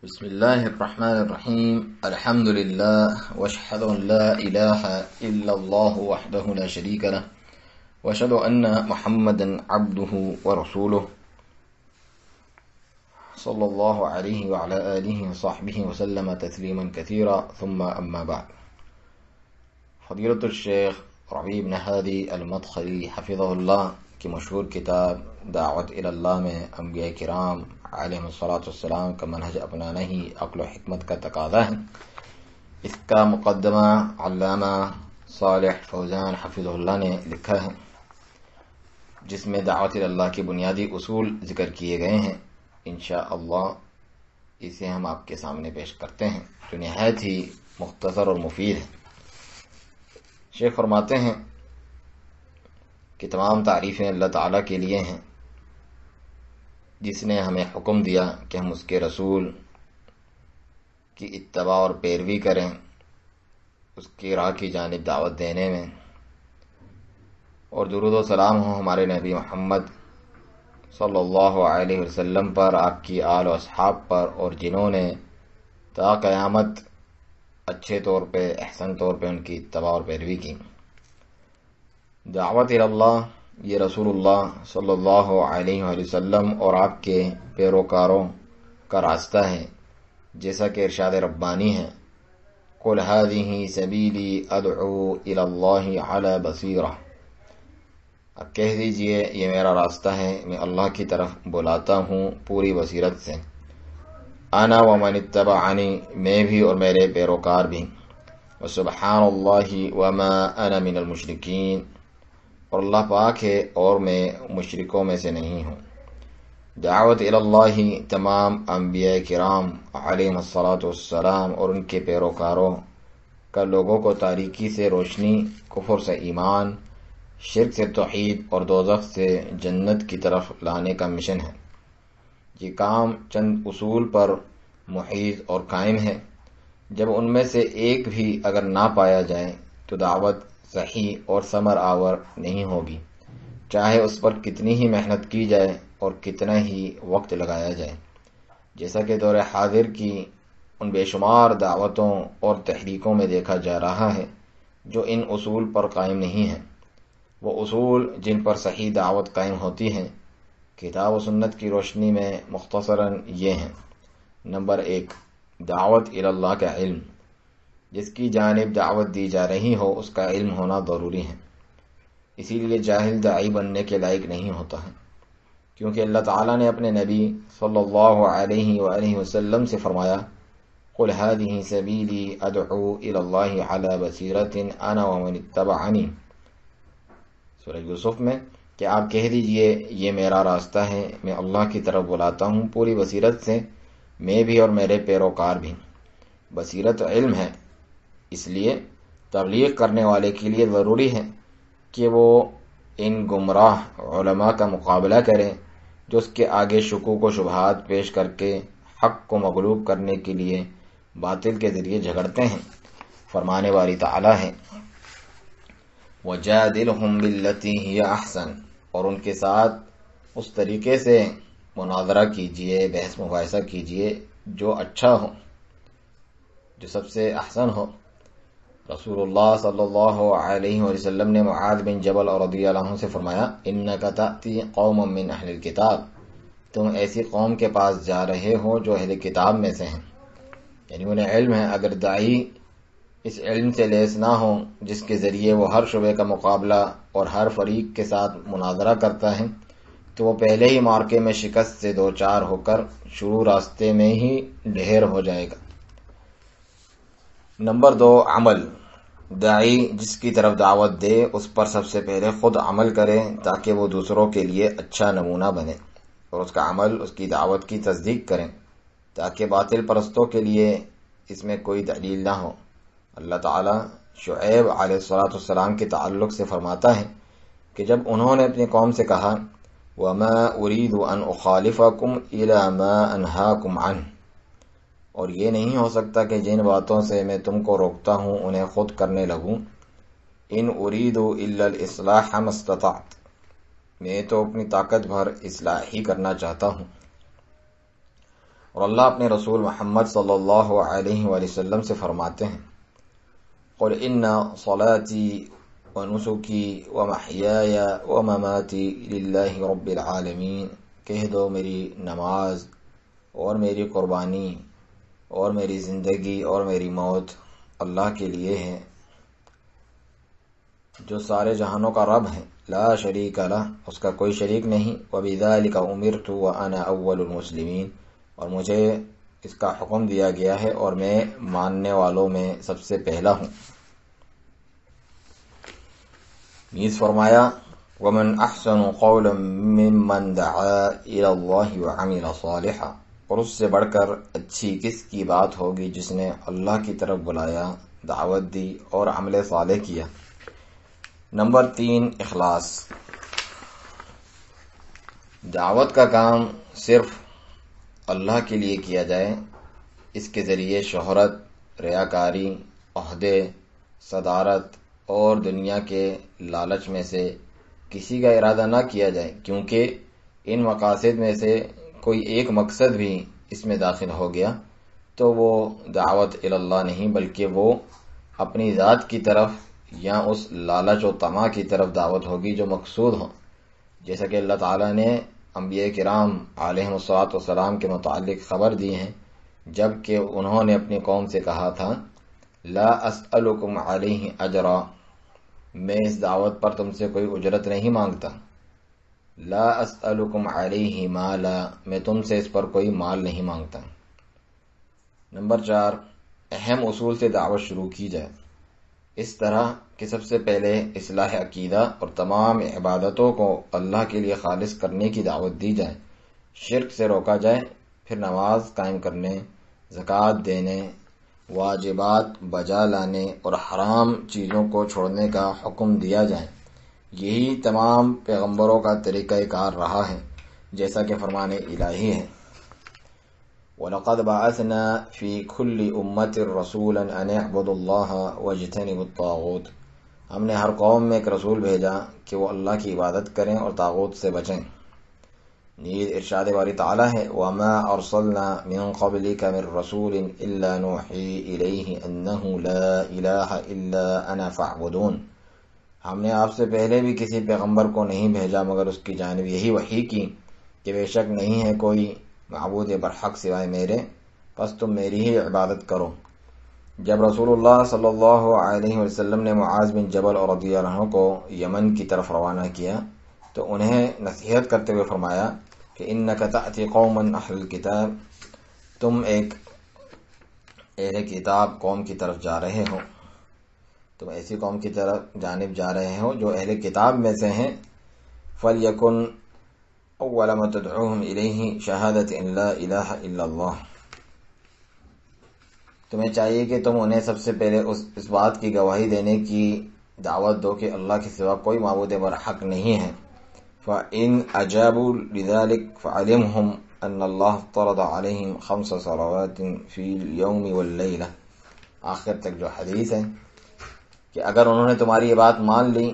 بسم الله الرحمن الرحيم الحمد لله واشهد ان لا اله الا الله وحده لا شريك له واشهد ان محمدا عبده ورسوله صلى الله عليه وعلى اله وصحبه وسلم تسليما كثيرا ثم اما بعد. فضیلۃ الشیخ ربیع بن ہادی المدخلی حفظہ اللہ کی مشہور کتاب دعوت الی اللہ میں انبیاء کرام علیہم الصلاۃ والسلام کا منہج اپنانا ہی عقل و حکمت کا تقاضا ہے. اس کا مقدمہ علامہ صالح فوزان حفظہ اللہ نے لکھا ہے، جس میں دعوت الی اللہ کے بنیادی اصول ذکر کیے گئے ہیں. انشاءاللہ اسے ہم آپ کے سامنے پیش کرتے ہیں، جو نہایت ہی مختصر اور مفید ہے. شیخ فرماتے ہیں کہ تمام تعریفیں اللہ تعالیٰ کے لیے ہیں، جس نے ہمیں حکم دیا کہ ہم اس کے رسول کی اتباع اور پیروی کریں، اس کی راہ کی جانب دعوت دینے میں، اور درود و سلام ہو ہمارے نبی محمد صلی اللہ علیہ وسلم پر، آپ کی آل و اصحاب پر، اور جنہوں نے تا قیامت اچھے طور پہ احسن طور پہ ان کی اتباع اور پیروی کی. دعوت الی اللہ یہ رسول اللہ صلی اللہ علیہ وآلہ وسلم اور آپ کے پیروکاروں کا راستہ ہے، جیسا کہ ارشاد ربانی ہے، قل هذه سبیلی ادعو الی اللہ علی بصیرہ. اب کہہ دیجئے یہ میرا راستہ ہے، میں اللہ کی طرف بلاتا ہوں پوری بصیرت سے. انا ومن اتبعنی، میں بھی اور میرے پیروکار بھی. وسبحان اللہ وما انا من المشرکین، اور اللہ پاک ہے اور میں مشرکوں میں سے نہیں ہوں. دعوت الی اللہ تمام انبیاء کرام علیہم الصلاۃ والسلام اور ان کے پیروکاروں کا لوگوں کو تاریکی سے روشنی، کفر سے ایمان، شرک سے توحید اور دوزخ سے جنت کی طرف لانے کا مشن ہے. یہ کام چند اصول پر محیط اور قائم ہے. جب ان میں سے ایک بھی اگر نہ پایا جائے تو دعوت صحیح اور ثمر آور نہیں ہوگی، چاہے اس پر کتنی ہی محنت کی جائے اور کتنا ہی وقت لگایا جائے. جیسا کہ دور حاضر کی ان بے شمار دعوتوں اور تحریکوں میں دیکھا جا رہا ہے جو ان اصول پر قائم نہیں ہیں. وہ اصول جن پر صحیح دعوت قائم ہوتی ہے کتاب و سنت کی روشنی میں مختصراً یہ ہیں. نمبر 1، دعوت الی اللہ کا علم. جس کی جانب دعوت دی جا رہی ہو اس کا علم ہونا ضروری ہے. اسی لیے جاہل داعی بننے کے لائق نہیں ہوتا ہے، کیونکہ اللہ تعالیٰ نے اپنے نبی صلی اللہ علیہ وآلہ وسلم سے فرمایا، قل هذه سبیلی ادعو الی اللہ علی بصیرۃ انا ومن اتبعنی، سورہ یوسف میں، کہ آپ کہہ دیجئے یہ میرا راستہ ہے، میں اللہ کی طرف بلاتا ہوں پوری بصیرت سے، میں بھی اور میرے پیروکار بھی. بصیرت علم ہے، اس لیے تبلیغ کرنے والے کے لیے ضروری ہے کہ وہ ان گمراہ علماء کا مقابلہ کرے جو اس کے آگے شکوک و شبہات پیش کر کے حق کو مغلوب کرنے کے لیے باطل کے ذریعے جھگڑتے ہیں. فرمانے والی تعالیٰ ہے، وَجَادِلْهُمْ بِالَّتِي هِيَ أَحْسَنُ، اور ان کے ساتھ اس طریقے سے مناظرہ کیجئے، بحث مباحثہ کیجئے جو اچھا ہو، جو سب سے احسن ہو. رسول اللہ صلی اللہ علیہ وسلم نے معاذ بن جبل رضی اللہ عنہ سے فرمایا، اِنَّكَ تَأْتِي قَوْمًا مِّنْ أَهْلِ الْكِتَابِ، تم ایسی قوم کے پاس جا رہے ہو جو اہل کتاب میں سے ہیں. یعنی انہیں علم ہے. اگر داعی اس علم سے لیس نہ ہو جس کے ذریعے وہ ہر شبہ کا مقابلہ اور ہر فریق کے ساتھ مناظرہ کرتا ہے، تو وہ پہلے ہی مارکے میں شکست سے دوچار ہو کر شروع راستے میں ہی ڈھیر ہو جائے گا. نمبر 2، عمل. داعی جس کی طرف دعوت دے اس پر سب سے پہلے خود عمل کرے تاکہ وہ دوسروں کے لیے اچھا نمونہ بنے، اور اس کا عمل اس کی دعوت کی تصدیق کریں تاکہ باطل پرستوں کے لیے اس میں کوئی دلیل نہ ہو. اللہ تعالیٰ شعیب علیہ السلام کے تعلق سے فرماتا ہے کہ جب انہوں نے اپنی قوم سے کہا، وَمَا أُرِيدُ أَنْ أُخَالِفَكُمْ إِلَى مَا أَنْهَاكُمْ عَنْهُ، اور یہ نہیں ہو سکتا کہ جن باتوں سے میں تم کو روکتا ہوں انہیں خود کرنے لگوں. ان اريد الا الاصلاح ما استطعت، میں تو اپنی طاقت بھر اصلاح ہی کرنا چاہتا ہوں. اور اللہ اپنے رسول محمد صلی اللہ علیہ وآلہ وسلم سے فرماتے ہیں قل ان صلاتی ونسکی ومحیای ومماتی للہ رب العالمین، کہہ دو میری نماز اور میری قربانی اور میری زندگی اور میری موت اللہ کے لیے ہے جو سارے جہانوں کا رب ہے، لا شریک لہ، اس کا کوئی شریک نہیں، وبذالک امرت وانا اول المسلمین، اور مجھے اس کا حکم دیا گیا ہے اور میں ماننے والوں میں سب سے پہلا ہوں۔ نیز فرمایا ومن احسن قولا ممن دعا الی اللہ وعمل صالحا، اور اس سے بڑھ کر اچھی کس کی بات ہوگی جس نے اللہ کی طرف بلایا، دعوت دی اور عمل صالح کیا۔ نمبر 3، اخلاص۔ دعوت کا کام صرف اللہ کے لیے کیا جائے، اس کے ذریعے شہرت، ریاکاری، عہدے، صدارت اور دنیا کے لالچ میں سے کسی کا ارادہ نہ کیا جائے، کیونکہ ان مقاصد میں سے کوئی ایک مقصد بھی اس میں داخل ہو گیا تو وہ دعوت الی اللہ نہیں، بلکہ وہ اپنی ذات کی طرف یا اس لالچ و طمع کی طرف دعوت ہوگی جو مقصود ہو، جیسا کہ اللہ تعالیٰ نے انبیاء کرام علیہم الصلاۃ والسلام کے متعلق خبر دی ہے، جب کہ انہوں نے اپنی قوم سے کہا تھا لا اسألکم علیہ اجرا، میں اس دعوت پر تم سے کوئی اجرت نہیں مانگتا، لا اسألکم علیہ مالا، میں تم سے اس پر کوئی مال نہیں مانگتا۔ نمبر 4، اہم اصول سے دعوت شروع کی جائے، اس طرح کہ سب سے پہلے اصلاح عقیدہ اور تمام عبادتوں کو اللہ کے لیے خالص کرنے کی دعوت دی جائے، شرک سے روکا جائے، پھر نماز قائم کرنے، زکوٰۃ دینے، واجبات بجا لانے اور حرام چیزوں کو چھوڑنے کا حکم دیا جائے۔ یہی تمام پیغمبروں کا طریقہ کار رہا ہے، جیسا کہ فرمان الہی ہے وَلَقَدْ بَعَثْنَا فِي كُلِّ أُمَّةٍ رَسُولًا أَنِ اعْبُدُوا اللَّهَ وَاجْتَنِبُوا الطَّاغُوتَ، ہم نے ہر قوم میں ایک رسول بھیجا کہ وہ اللہ کی عبادت کریں اور طاغوت سے بچیں۔ نیز ارشاد باری تعالیٰ ہے وَمَا أَرْسَلْنَا مِن قَبْلِكَ مِن رَّسُولٍ إِلَّا نُوحِي إِلَيْهِ أَنَّهُ لَا إِلَٰهَ إِلَّا أَنَا فَاعْبُدُونِ، ہم نے آپ سے پہلے بھی کسی پیغمبر کو نہیں بھیجا مگر اس کی جانب یہی وحی کی کہ بے شک نہیں ہے کوئی معبود برحق سوائے میرے، پس تم میری ہی عبادت کرو۔ جب رسول اللہ صلی اللہ علیہ وسلم نے معاذ بن جبل رضی اللہ عنہ کو یمن کی طرف روانہ کیا تو انہیں نصیحت کرتے ہوئے فرمایا کہ انک تأتی قوما اہل الکتاب، تم ایک اہل کتاب قوم کی طرف جا رہے ہو، تم ایسی قوم کی طرف جانب جا رہے ہو جو اہل کتاب میں سے ہیں، فَلْيَكُنْ اول ما تدعوهم الیہ شہادت ان لا الہ الا اللہ، تمہیں چاہیے کہ تم انہیں سب سے پہلے اس بات کی گواہی دینے کی دعوت دو کہ اللہ کے سوا کوئی معبود برحق نہیں ہے۔ فَإِنْ أَجَابُوا لِذَلِكَ فَعَلِمْهُمْ أَنَّ اللَّهَ افترض عَلَيْهِمْ 5 صلوات فِي الْيَوْمِ وَاللَّيْلَةِ، آخر تک جو حدیث ہے کہ اگر انہوں نے تمہاری یہ بات مان لی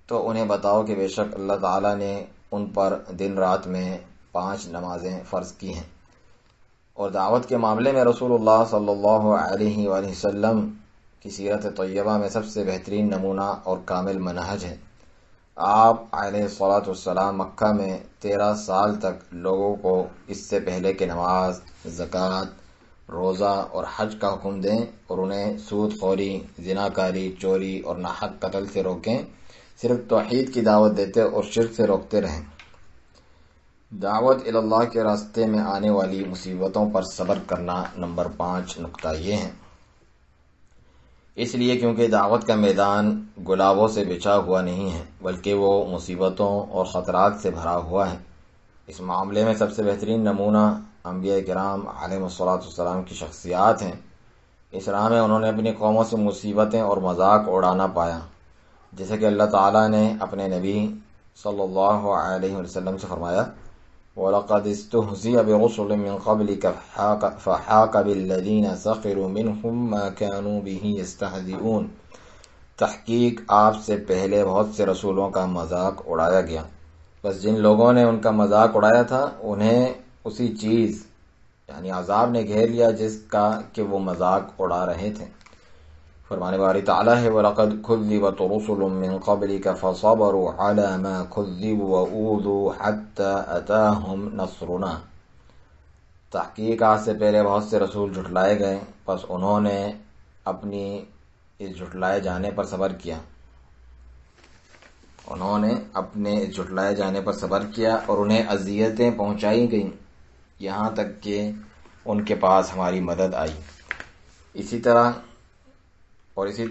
تو انہیں بتاؤ کہ بے شک اللہ تعالیٰ نے ان پر دن رات میں 5 نمازیں فرض کی ہیں۔ اور دعوت کے معاملے میں رسول اللہ صلی اللہ علیہ وآلہ وسلم کی سیرت طیبہ میں سب سے بہترین نمونہ اور کامل منہج ہے۔ آپ علیہ الصلاۃ والسلام مکہ میں 13 سال تک لوگوں کو اس سے پہلے کہ نماز، زکوٰۃ، روزہ اور حج کا حکم دیں اور انہیں سود خوری، زناکاری، چوری اور ناحق قتل سے روکیں، صرف توحید کی دعوت دیتے اور شرک سے روکتے رہیں۔ دعوت الی اللہ کے راستے میں آنے والی مصیبتوں پر صبر کرنا نمبر 5 نقطہ یہ ہے، اس لیے کیونکہ دعوت کا میدان گلابوں سے بچھا ہوا نہیں ہے بلکہ وہ مصیبتوں اور خطرات سے بھرا ہوا ہے۔ اس معاملے میں سب سے بہترین نمونہ انبیاء کرام علیہم الصلاۃ والسلام کی شخصیات ہیں۔ اس راہ میں انہوں نے اپنی قوموں سے مصیبتیں اور مذاق اڑانا پایا، جیسے کہ اللہ تعالیٰ نے اپنے نبی صلی اللہ علیہ وسلم سے فرمایا وَلَقَدِ اسْتُهْزِئَ بِرُسُلٍ مِّن قَبْلِكَ فَحَاقَ بِالَّذِينَ سَخِرُوا مِنْهُم مَّا كَانُوا بِهِ يَسْتَهْزِئُونَ، تحقیق آپ سے پہلے بہت سے رسولوں کا مذاق اڑایا گیا، بس جن لوگوں نے ان کا مذاق اڑایا تھا انہیں اسی چیز یعنی عذاب نے گھیر لیا جس کا کہ وہ مذاق اڑا رہے تھے۔ فرمانے باری تعالیٰ ہے وَلَقَدْ كُذِّبَتْ رُسُلٌ مِّن قَبْلِكَ فَصَبَرُوا عَلَى مَا كُذِّبُوا وَأُوذُوا حَتَّى أَتَاهُمْ نَصْرُنَا، تحقیق آج سے پہلے بہت سے رسول جھٹلائے گئے، پس انہوں نے اپنی اس جھٹلائے جانے پر صبر کیا، اور انہیں اذیتیں پہنچائی گئیں یہاں تک کہ ان کے پاس ہماری مدد آئی۔ اسی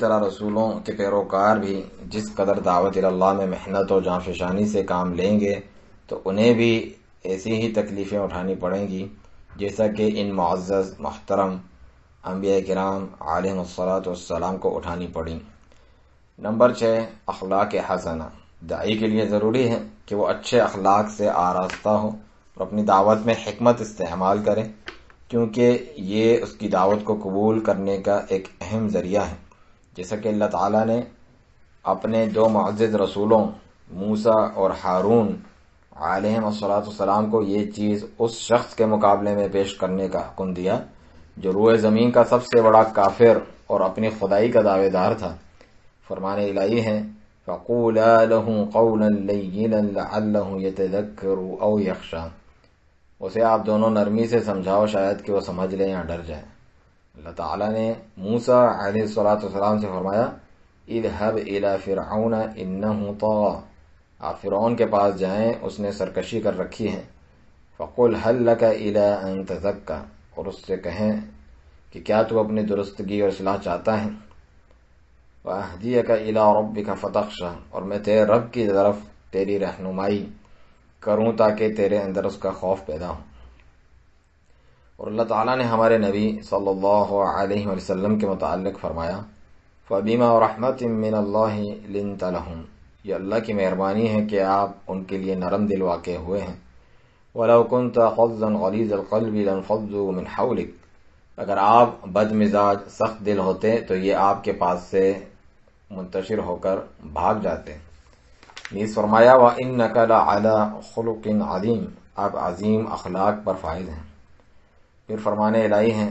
طرح رسولوں کے پیروکار بھی جس قدر دعوت اللہ میں محنت و جانفشانی سے کام لیں گے تو انہیں بھی ایسی ہی تکلیفیں اٹھانی پڑیں گی جیسا کہ ان معزز محترم انبیاء کرام علیہم الصلاۃ والسلام کو اٹھانی پڑیں۔ نمبر 6، اخلاق حسنہ۔ داعی کے لیے ضروری ہے کہ وہ اچھے اخلاق سے آراستہ ہو اور اپنی دعوت میں حکمت استعمال کرے، کیونکہ یہ اس کی دعوت کو قبول کرنے کا ایک اہم ذریعہ ہے، جیسا کہ اللہ تعالیٰ نے اپنے 2 معزز رسولوں موسیٰ اور ہارون علیہم السلام کو یہ چیز اس شخص کے مقابلے میں پیش کرنے کا حکم دیا جو روئے زمین کا سب سے بڑا کافر اور اپنی خدائی کا دعوے دار تھا۔ فرمان الہی ہے فَقُولَا لَهُ قَوْلًا لَيِّنًا لَعَلَّهُ يَتَذَكَّرُ أَوْ يَخْشَىٰ، اسے آپ دونوں نرمی سے سمجھاؤ شاید کہ وہ سمجھ لیں یا ڈر جائیں۔ اللہ تعالیٰ نے موسیٰ علیہ السلام سے فرمایا اذهب إلى فرعون إنه طغى، آپ فرعون کے پاس جائیں، اس نے سرکشی کر رکھی ہے۔ فَقُلْ هَلْ لَكَ إِلَىٰ أَن تَزَكَّىٰ، اور اس سے کہیں کہ کیا تو اپنی درستگی اور اصلاح چاہتا ہے۔ وَأَهْدِيَكَ إِلَىٰ رَبِّكَ فَتَخْشَىٰ، اور میں تیرے رب کی طرف تیری رہنمائی کروں تاکہ تیرے اندر اس کا خوف پیدا ہو۔ اور اللہ تعالیٰ نے ہمارے نبی صلی اللہ علیہ وسلم کے متعلق فرمایا فَبِمَا رَحْمَةٍ مِّنَ اللَّهِ لِنْتَ لَهُمْ، یہ اللہ کی مہربانی ہے کہ آپ ان کے لیے نرم دل واقع ہوئے ہیں۔ وَلَوْ كُنْتَ فَظًّا غَلِيظَ الْقَلْبِ لَانفَضُّوا مِنْ حَوْلِكَ، اگر آپ بد مزاج سخت دل ہوتے تو یہ آپ کے پاس سے منتشر ہو کر بھاگ جاتے۔ نیز فرمایا وَإِنَّكَ لَعَلَىٰ خُلُقٍ عَظِيمٍ، آپ عظیم اخلاق پر فائز ہیں۔ پھر فرمان الہی ہیں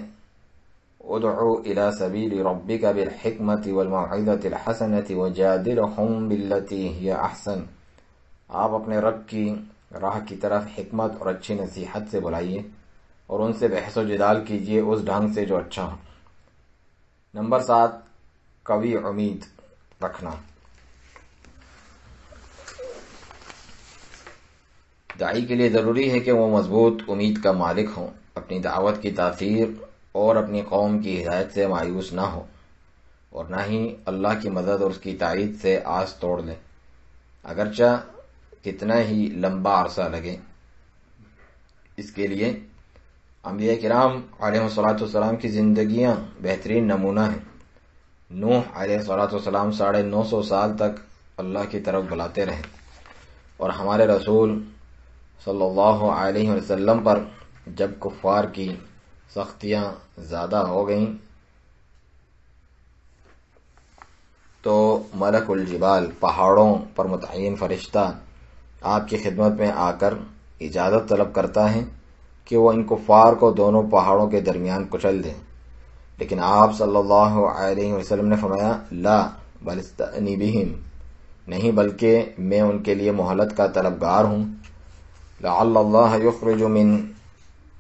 ادعو الى سبیل ربک بالحکمت والموعظۃ الحسنۃ وجادلہم باللتی ہی احسن، آپ اپنے رب کی راہ کی طرف حکمت اور اچھی نصیحت سے بلائیے اور ان سے بحث و جدال کیجیے اس ڈھنگ سے جو اچھا ہو۔ نمبر 7، قوی امید رکھنا۔ داعی کے لیے ضروری ہے کہ وہ مضبوط امید کا مالک ہوں، اپنی دعوت کی تاثیر اور اپنی قوم کی ہدایت سے مایوس نہ ہو، اور نہ ہی اللہ کی مدد اور اس کی تائید سے آس توڑ لے، اگرچہ کتنا ہی لمبا عرصہ لگے۔ اس کے لیے انبیاء کرام علیہ السلام کی زندگیاں بہترین نمونہ ہیں۔ نوح علیہ السلام 950 سال تک اللہ کی طرف بلاتے رہے، اور ہمارے رسول صلی اللہ علیہ وسلم پر جب کفار کی سختیاں زیادہ ہو گئیں تو ملک الجبال، پہاڑوں پر متعین فرشتہ، آپ کی خدمت میں آ کر اجازت طلب کرتا ہے کہ وہ ان کفار کو دونوں پہاڑوں کے درمیان کچل دیں، لیکن آپ صلی اللہ علیہ وسلم نے فرمایا لا بل استأنی بہم، نہیں بلکہ میں ان کے لیے مہلت کا طلبگار ہوں۔ لعل اللہ یخرج من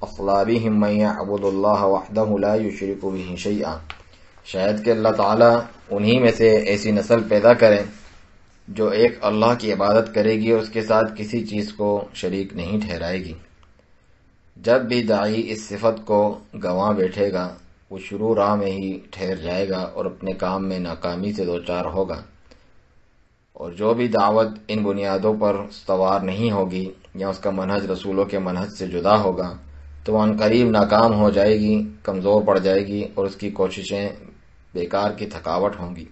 اصلابہم من یعبد اللہ وحدہ لا یشرک بہ شیئا، شاید کہ اللہ تعالیٰ انہی میں سے ایسی نسل پیدا کرے جو ایک اللہ کی عبادت کرے گی اور اس کے ساتھ کسی چیز کو شریک نہیں ٹھہرائے گی۔ جب بھی داعی اس صفت کو گنوا بیٹھے گا وہ شروع راہ میں ہی ٹھہر جائے گا اور اپنے کام میں ناکامی سے دوچار ہوگا، اور جو بھی دعوت ان بنیادوں پر استوار نہیں ہوگی یا اس کا منہج رسولوں کے منہج سے جدا ہوگا تو وہ عنقریب ناکام ہو جائے گی، کمزور پڑ جائے گی اور اس کی کوششیں بیکار کی تھکاوٹ ہوں گی۔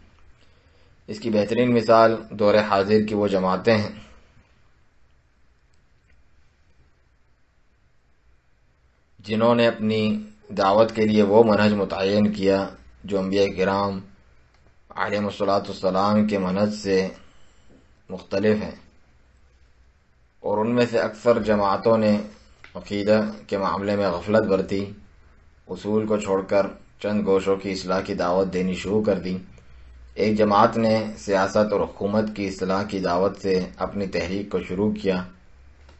اس کی بہترین مثال دور حاضر کی وہ جماعتیں ہیں جنہوں نے اپنی دعوت کے لیے وہ منہج متعین کیا جو انبیاء کرام علیہم السلام کے منہج سے مختلف ہیں، اور ان میں سے اکثر جماعتوں نے عقیدہ کے معاملے میں غفلت برتی، اصول کو چھوڑ کر چند گوشوں کی اصلاح کی دعوت دینی شروع کر دی۔ ایک جماعت نے سیاست اور حکومت کی اصلاح کی دعوت سے اپنی تحریک کو شروع کیا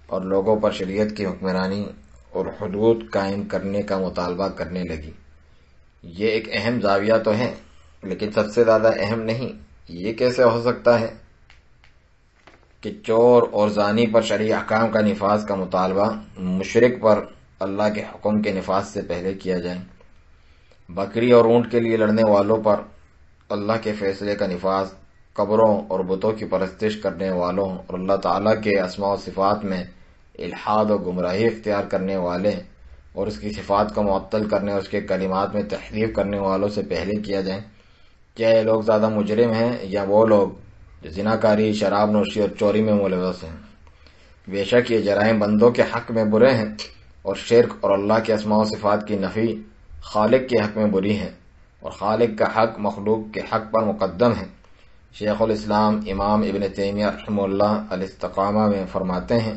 اور لوگوں پر شریعت کی حکمرانی اور حدود قائم کرنے کا مطالبہ کرنے لگی۔ یہ ایک اہم زاویہ تو ہے، لیکن سب سے زیادہ اہم نہیں۔ یہ کیسے ہو سکتا ہے کہ چور اور زانی پر شرعی احکام کا نفاذ کا مطالبہ مشرک پر اللہ کے حکم کے نفاذ سے پہلے کیا جائے؟ بکری اور اونٹ کے لیے لڑنے والوں پر اللہ کے فیصلے کا نفاذ، قبروں اور بتوں کی پرستش کرنے والوں اور اللہ تعالیٰ کے اسماء و صفات میں الحاد و گمراہی اختیار کرنے والے اور اس کی صفات کو معطل کرنے اور اس کے کلمات میں تحریف کرنے والوں سے پہلے کیا جائے؟ کیا یہ لوگ زیادہ مجرم ہیں یا وہ لوگ جو زناکاری، شراب نوشی اور چوری میں ملوث ہیں؟ بے شک یہ جرائم بندوں کے حق میں برے ہیں، اور شرک اور اللہ کے اسماء و صفات کی نفی خالق کے حق میں بری ہے، اور خالق کا حق مخلوق کے حق پر مقدم ہے۔ شیخ الاسلام امام ابن تیمیہ رحمہ اللہ الاستقامہ میں فرماتے ہیں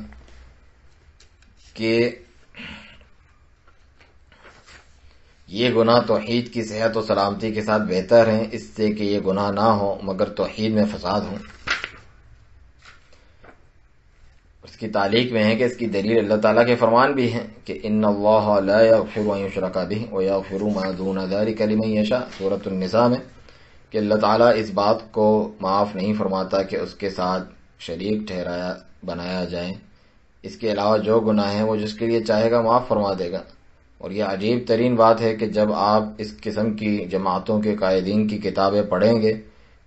کہ یہ گناہ توحید کی صحت و سلامتی کے ساتھ بہتر ہیں اس سے کہ یہ گناہ نہ ہو مگر توحید میں فساد ہوں۔ اس کی تعلیق میں ہے کہ اس کی دلیل اللہ تعالیٰ کے فرمان بھی ہیں کہ ان اللہ لا یغفر ان یشرک بہ ویغفر ما دون ذلک لمن یشاء، سورۃ النساء میں، کہ اللہ تعالیٰ اس بات کو معاف نہیں فرماتا کہ اس کے ساتھ شریک بنایا جائے، اس کے علاوہ جو گناہ ہیں وہ جس کے لیے چاہے گا معاف فرما دے گا۔ اور یہ عجیب ترین بات ہے کہ جب آپ اس قسم کی جماعتوں کے قائدین کی کتابیں پڑھیں گے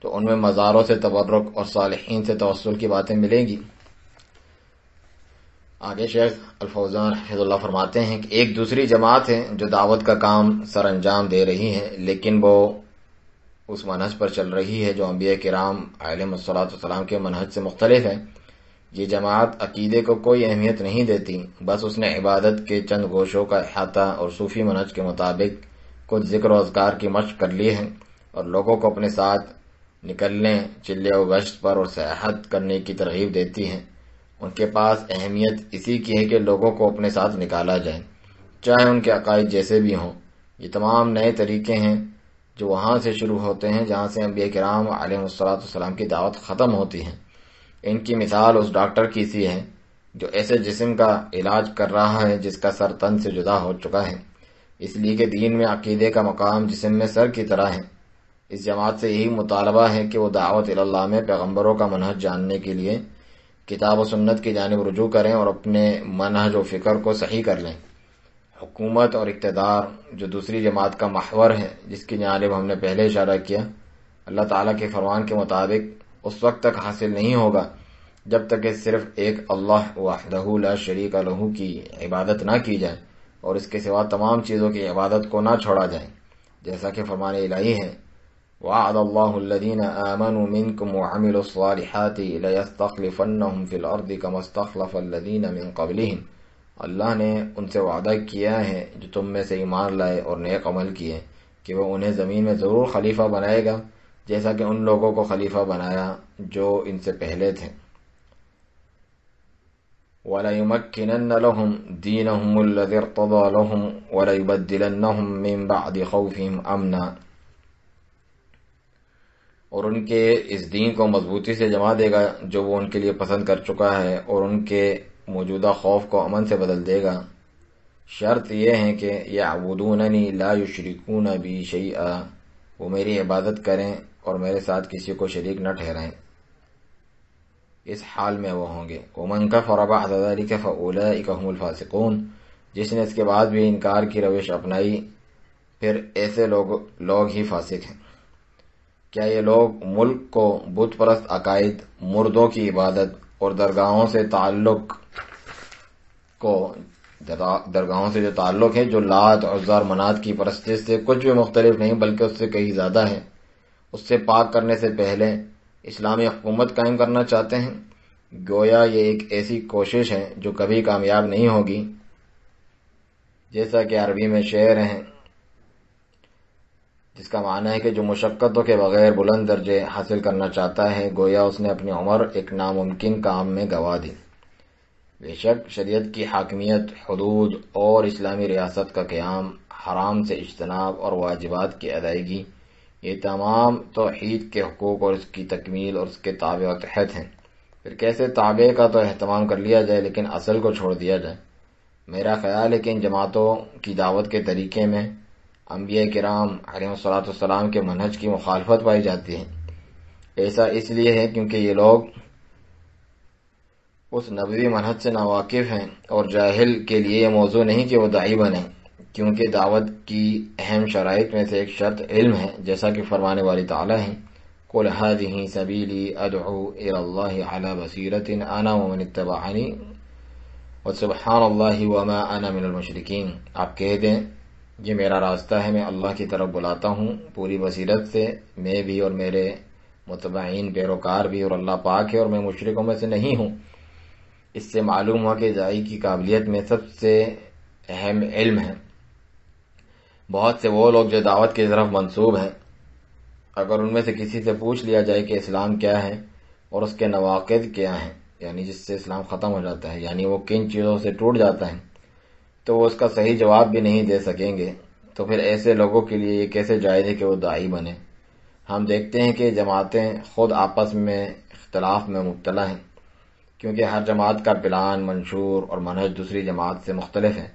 تو ان میں مزاروں سے تبرک اور صالحین سے توسل کی باتیں ملیں گی۔ آگے شیخ الفوزان حفظ اللہ فرماتے ہیں کہ ایک دوسری جماعت ہے جو دعوت کا کام سر انجام دے رہی ہے، لیکن وہ اس منہج پر چل رہی ہے جو انبیاء کرام علیہم الصلوۃ والسلام کے منہج سے مختلف ہے۔ یہ جماعت عقیدے کو کوئی اہمیت نہیں دیتی، بس اس نے عبادت کے چند گوشوں کا احاطہ اور صوفی منہج کے مطابق کچھ ذکر و اذکار کی مشق کر لی ہے، اور لوگوں کو اپنے ساتھ نکلنے، چلے و گشت پر اور سیاحت کرنے کی ترغیب دیتی ہے۔ ان کے پاس اہمیت اسی کی ہے کہ لوگوں کو اپنے ساتھ نکالا جائے، چاہے ان کے عقائد جیسے بھی ہوں۔ یہ تمام نئے طریقے ہیں جو وہاں سے شروع ہوتے ہیں جہاں سے انبیاء کرام علیہم الصلوۃ والسلام کی دعوت ختم ہوتی ہے۔ ان کی مثال اس ڈاکٹر کی سی ہے جو ایسے جسم کا علاج کر رہا ہے جس کا سر تن سے جدا ہو چکا ہے، اس لیے کہ دین میں عقیدے کا مقام جسم میں سر کی طرح ہے۔ اس جماعت سے یہی مطالبہ ہے کہ وہ دعوت اللہ میں پیغمبروں کا منہج جاننے کے لیے کتاب و سنت کی جانب رجوع کریں اور اپنے منہج و فکر کو صحیح کر لیں۔ حکومت اور اقتدار جو دوسری جماعت کا محور ہے، جس کی جانب ہم نے پہلے اشارہ کیا، اللہ تعالیٰ کے فرمان کے مطابق اس وقت تک حاصل نہیں ہوگا جب تک کہ صرف ایک اللہ وحدہ لا شریک لہ کی عبادت نہ کی جائے اور اس کے سوا تمام چیزوں کی عبادت کو نہ چھوڑا جائے، جیسا کہ فرمان الہی ہے وعد اللہ الذین آمنوا منکم وعملوا الصالحات لیستخلفنہم فی الارض کما استخلف الذین من قبلہم۔ اللہ نے ان سے وعدہ کیا ہے جو تم میں سے ایمان لائے اور نیک عمل کیے کہ وہ انہیں زمین میں ضرور خلیفہ بنائے گا، جیسا کہ ان لوگوں کو خلیفہ بنایا جو ان سے پہلے تھے۔ وَلَيُمَكِّنَنَّ لَهُمْ دِينَهُمُ الَّذِي ارْتَضَىٰ لَهُمْ وَلَيُبَدِّلَنَّهُمْ مِن بَعْدِ خَوْفِهِمْ أَمْنًا، اور ان کے اس دین کو مضبوطی سے جما دے گا جو وہ ان کے لیے پسند کر چکا ہے، اور ان کے موجودہ خوف کو امن سے بدل دے گا۔ شرط یہ ہے کہ یعبدوننی لا یشرکون بی شیئا، وہ میری عبادت کریں اور میرے ساتھ کسی کو شریک نہ ٹھہرائیں۔ اس حال میں وہ ہوں گے۔ ومن کفر بعد ذلک فاولئک هم الفاسقون، جس نے اس کے بعد بھی انکار کی روش اپنائی پھر ایسے لوگ ہی فاسق ہیں۔ کیا یہ لوگ ملک کو بت پرست عقائد، مردوں کی عبادت اور درگاہوں سے جو تعلق ہے جو لات، عزا اور منات کی پرستش سے کچھ بھی مختلف نہیں بلکہ اس سے کہیں زیادہ ہے، اس سے پاک کرنے سے پہلے اسلامی حکومت قائم کرنا چاہتے ہیں؟ گویا یہ ایک ایسی کوشش ہے جو کبھی کامیاب نہیں ہوگی، جیسا کہ عربی میں شعر ہیں جس کا معنی ہے کہ جو مشقتوں کے بغیر بلند درجے حاصل کرنا چاہتا ہے، گویا اس نے اپنی عمر ایک ناممکن کام میں گوا دی۔ بے شک شریعت کی حاکمیت، حدود اور اسلامی ریاست کا قیام، حرام سے اجتناب اور واجبات کی ادائیگی، یہ تمام توحید کے حقوق اور اس کی تکمیل اور اس کے تابع و تحت ہیں۔ پھر کیسے تابع کا تو اہتمام کر لیا جائے لیکن اصل کو چھوڑ دیا جائے؟ میرا خیال ہے کہ ان جماعتوں کی دعوت کے طریقے میں انبیاء کرام علیہ السلام کے منہج کی مخالفت پائی جاتی ہے۔ ایسا اس لیے ہے کیونکہ یہ لوگ اس نبوی منہج سے ناواقف ہیں، اور جاہل کے لیے یہ موضوع نہیں کہ وہ داعی بنے، کیونکہ دعوت کی اہم شرائط میں سے ایک شرط علم ہے، جیسا کہ فرمانے والی تعالیٰ ہیں قُلْ هَٰذِهِ سَبِيلِي أَدْعُو إِلَى اللَّهِ عَلَىٰ بَصِيرَةٍ أَنَا وَمَنِ اتَّبَعَنِي وَسُبْحَانَ اللَّهِ وَمَا أَنَا مِنَ الْمُشْرِكِينَ۔ آپ کہہ دیں یہ میرا راستہ ہے، میں اللہ کی طرف بلاتا ہوں پوری بصیرت سے، میں بھی اور میرے متبعین پیروکار بھی، اور اللہ پاک ہے اور میں مشرکوں میں سے نہیں ہوں۔ اس سے معلوم ہوا کہ داعی کی قابلیت میں سب سے اہم علم ہے۔ بہت سے وہ لوگ جو دعوت کی طرف منسوب ہیں، اگر ان میں سے کسی سے پوچھ لیا جائے کہ اسلام کیا ہے اور اس کے نواقض کیا ہیں، یعنی جس سے اسلام ختم ہو جاتا ہے، یعنی وہ کن چیزوں سے ٹوٹ جاتا ہے، تو وہ اس کا صحیح جواب بھی نہیں دے سکیں گے، تو پھر ایسے لوگوں کے لیے یہ کیسے جائز ہے کہ وہ داعی بنے؟ ہم دیکھتے ہیں کہ جماعتیں خود آپس میں اختلاف میں مبتلا ہیں، کیونکہ ہر جماعت کا پلان، منشور اور منہج دوسری جماعت سے مختلف ہے،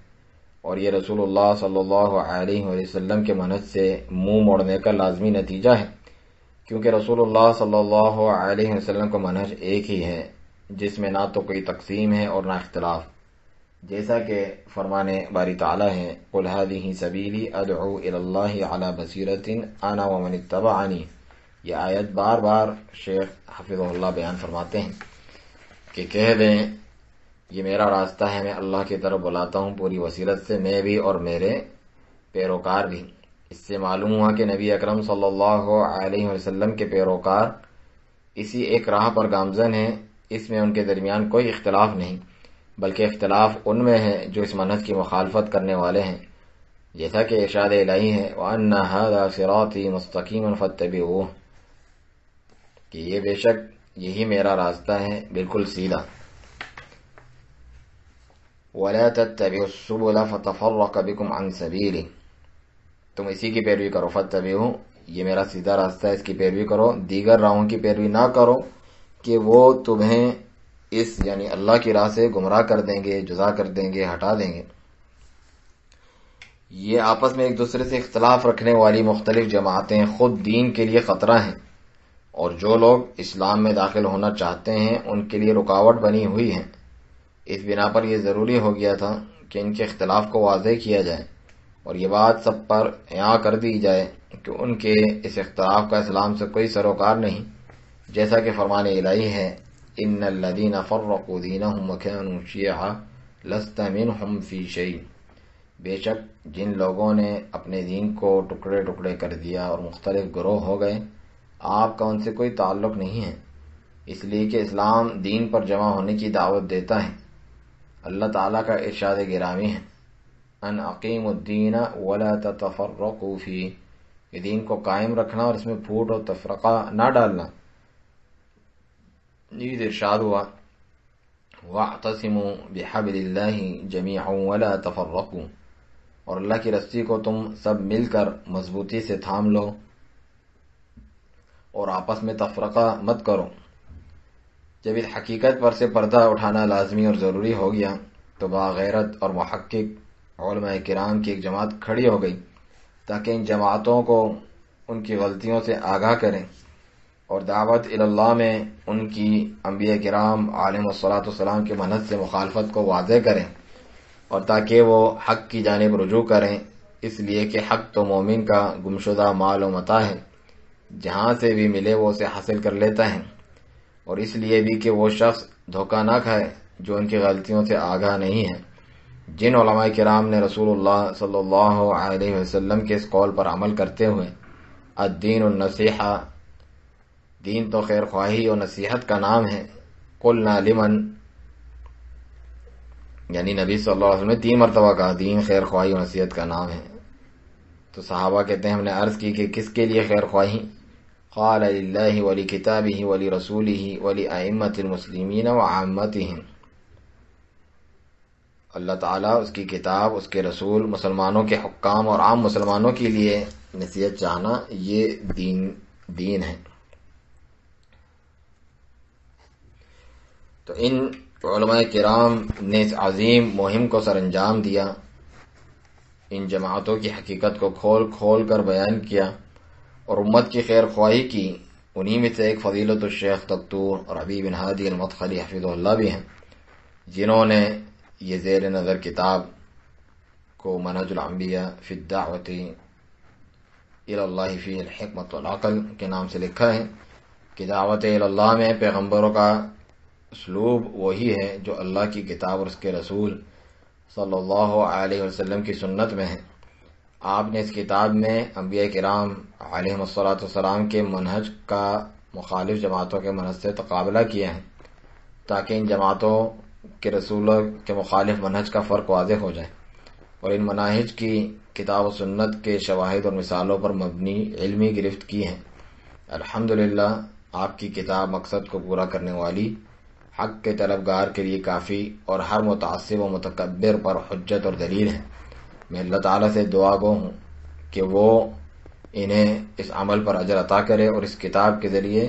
اور یہ رسول اللہ صلی اللہ علیہ وسلم کے منہج سے منہ موڑنے کا لازمی نتیجہ ہے، کیونکہ رسول اللہ صلی اللہ علیہ وسلم کا منہج ایک ہی ہے جس میں نہ تو کوئی تقسیم ہے اور نہ اختلاف، جیسا کہ فرمانے باری تعالیٰ ہے قُلْ هَٰذِهِ سَبِيلِي أَدْعُو إِلَى اللَّهِ عَلَىٰ بَصِيرَةٍ أَنَا وَمَنِ اتَّبَعَنِي۔ یہ آیت بار بار شیخ حفظہ اللہ بیان فرماتے ہیں کہ کہہ دیں یہ میرا راستہ ہے، میں اللہ کی طرف بلاتا ہوں پوری بصیرت سے، میں بھی اور میرے پیروکار بھی۔ اس سے معلوم ہوا کہ نبی اکرم صلی اللہ علیہ وسلم کے پیروکار اسی ایک راہ پر گامزن ہیں، اس میں ان کے درمیان کوئی اختلاف نہیں، بلکہ اختلاف ان میں ہے جو اس منہج کی مخالفت کرنے والے ہیں، جیسا کہ ارشاد الہی ہے وَأَنَّ هَٰذَا صِرَاطِي مُسْتَقِيمًا فَاتَّبِعُوهُ، کہ یہ بے شک یہی میرا راستہ ہے بالکل سیدھا۔ وَلَا تَتَّبِعُوا السُّبُلَ فَتَفَرَّقَ بِكُمْ عَنْ سَبِيلِهِ، تم اسی کی پیروی کرو، فَاتَّبِعُوهُ، یہ میرا سیدھا راستہ ہے، اس کی پیروی کرو، دیگر راہوں کی پیروی نہ کرو کہ وہ تمہیں اس یعنی اللہ کی راہ سے گمراہ کر دیں گے، جدا کر دیں گے، ہٹا دیں گے۔ یہ آپس میں ایک دوسرے سے اختلاف رکھنے والی مختلف جماعتیں خود دین کے لیے خطرہ ہیں، اور جو لوگ اسلام میں داخل ہونا چاہتے ہیں ان کے لیے رکاوٹ بنی ہوئی ہیں۔ اس بنا پر یہ ضروری ہو گیا تھا کہ ان کے اختلاف کو واضح کیا جائے، اور یہ بات سب پر عیاں کر دی جائے کہ ان کے اس اختلاف کا اسلام سے کوئی سروکار نہیں، جیسا کہ فرمان الہی ہے ان الذین فرقوا دینہم وکانوا شیعا لست منہم فی شیء، بے شک جن لوگوں نے اپنے دین کو ٹکڑے ٹکڑے کر دیا اور مختلف گروہ ہو گئے، آپ کا ان سے کوئی تعلق نہیں ہے، اس لیے کہ اسلام دین پر جمع ہونے کی دعوت دیتا ہے۔ اللہ تعالیٰ کا ارشاد گرامی ہے ان اقیموا الدین ولا تتفرقوا فیہ، کہ دین کو قائم رکھنا اور اس میں پھوٹ اور تفرقہ نہ ڈالنا۔ نیز ارشاد ہوا واعتصموا بحبل اللہ جمیعا ولا تفرقوا، اور اللہ کی رسی کو تم سب مل کر مضبوطی سے تھام لو اور آپس میں تفرقہ مت کرو۔ جب اس حقیقت پر سے پردہ اٹھانا لازمی اور ضروری ہو گیا تو باغیرت اور محقق علماء کرام کی ایک جماعت کھڑی ہو گئی تاکہ ان جماعتوں کو ان کی غلطیوں سے آگاہ کریں اور دعوت اللہ میں ان کی انبیاء کرام علیہ السلام کے منہج سے مخالفت کو واضح کریں، اور تاکہ وہ حق کی جانب رجوع کریں، اس لیے کہ حق تو مومن کا گمشدہ مال و متاع ہے، جہاں سے بھی ملے وہ اسے حاصل کر لیتا ہے، اور اس لیے بھی کہ وہ شخص دھوکہ نہ کھائے جو ان کی غلطیوں سے آگاہ نہیں ہے۔ جن علماء کرام نے رسول اللہ صلی اللہ علیہ وسلم کے اس قول پر عمل کرتے ہوئے الدین النصیحہ، دین تو خیر خواہی اور نصیحت کا نام ہے، قلنا لمن، یعنی نبی صلی اللہ علیہ وسلم نے 3 مرتبہ کہا دین خیر خواہی اور نصیحت کا نام ہے، تو صحابہ کہتے ہیں ہم نے عرض کی کہ کس کے لیے خیر خواہی؟ قال للہ ولکتابہ ولرسولہ ولأئمة المسلمین وعامتہم، اللہ تعالیٰ، اس کی کتاب، اس کے رسول، مسلمانوں کے حکام اور عام مسلمانوں کے لیے نصیحت چاہنا، یہ دین ہے۔ تو ان علماء کرام نے اس عظیم مہم کو سر انجام دیا، ان جماعتوں کی حقیقت کو کھول کھول کر بیان کیا اور امت کی خیر خواہی کی۔ انہی میں سے ایک فضیلت الشیخ دکتور ربیع بن ہادی المدخلی حفظہ اللہ بھی ہیں، جنہوں نے یہ زیر نظر کتاب کو منہج الانبیاء فی الدعوۃ الی اللہ فی الحکمۃ والعقل کے نام سے لکھا ہے کہ دعوت الی اللہ میں پیغمبروں کا اسلوب وہی ہے جو اللہ کی کتاب اور اس کے رسول صلی اللہ علیہ وسلم کی سنت میں ہے۔ آپ نے اس کتاب میں انبیاء کرام علیہم الصلاۃ والسلام کے منہج کا مخالف جماعتوں کے منہج سے تقابلہ کیا ہے، تاکہ ان جماعتوں کے رسولوں کے مخالف منہج کا فرق واضح ہو جائے، اور ان مناہج کی کتاب و سنت کے شواہد اور مثالوں پر مبنی علمی گرفت کی ہے۔ الحمدللہ آپ کی کتاب مقصد کو پورا کرنے والی، حق کے طلبگار کے لیے کافی اور ہر متعصب و متکبر پر حجت اور دلیل ہے۔ میں اللہ تعالیٰ سے دعا گو ہوں کہ وہ انہیں اس عمل پر اجر عطا کرے اور اس کتاب کے ذریعے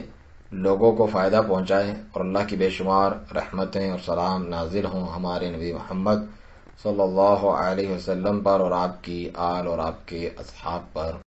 لوگوں کو فائدہ پہنچائے، اور اللہ کی بے شمار رحمتیں اور سلام نازل ہوں ہمارے نبی محمد صلی اللہ علیہ وسلم پر اور آپ کی آل اور آپ کے اصحاب پر۔